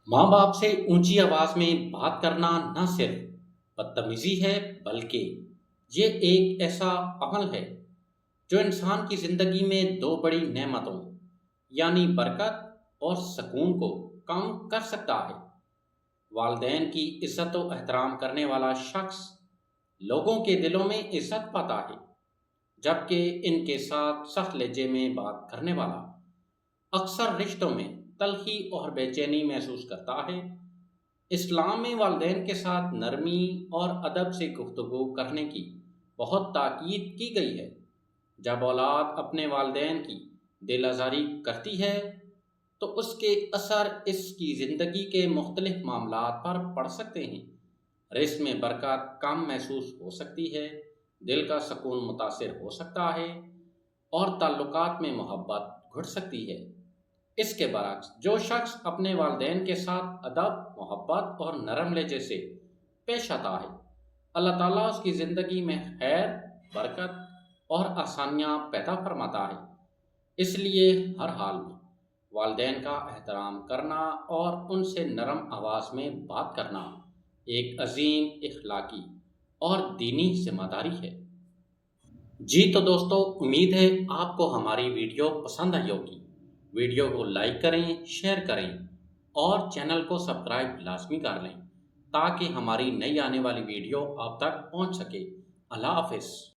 ماں باپ سے اونچی آواز میں بات کرنا نہ صرف بدتمیزی ہے بلکہ یہ ایک ایسا عمل ہے جو انسان کی زندگی میں دو بڑی نعمتوں یعنی برکت اور سکون کو کم کر سکتا ہے۔ والدین کی عزت و احترام کرنے والا شخص لوگوں کے دلوں میں عزت پاتا ہے، جبکہ ان کے ساتھ سخت لہجے میں بات کرنے والا اکثر رشتوں میں تلخی اور بے چینی محسوس کرتا ہے۔ اسلام میں والدین کے ساتھ نرمی اور ادب سے گفتگو کرنے کی بہت تاکید کی گئی ہے۔ جب اولاد اپنے والدین کی دل آزاری کرتی ہے تو اس کے اثر اس کی زندگی کے مختلف معاملات پر پڑ سکتے ہیں۔ رزق میں برکت کم محسوس ہو سکتی ہے، دل کا سکون متاثر ہو سکتا ہے اور تعلقات میں محبت گھٹ سکتی ہے۔ اس کے برعکس جو شخص اپنے والدین کے ساتھ ادب، محبت اور نرم لہجے سے پیش آتا ہے، اللہ تعالیٰ اس کی زندگی میں خیر، برکت اور آسانیاں پیدا فرماتا ہے۔ اس لیے ہر حال میں والدین کا احترام کرنا اور ان سے نرم آواز میں بات کرنا ایک عظیم اخلاقی اور دینی ذمہ داری ہے۔ جی تو دوستو، امید ہے آپ کو ہماری ویڈیو پسند آئی ہوگی۔ ویڈیو کو لائک کریں، شیئر کریں اور چینل کو سبسکرائب لازمی کر لیں تاکہ ہماری نئی آنے والی ویڈیو آپ تک پہنچ سکے۔ اللہ حافظ۔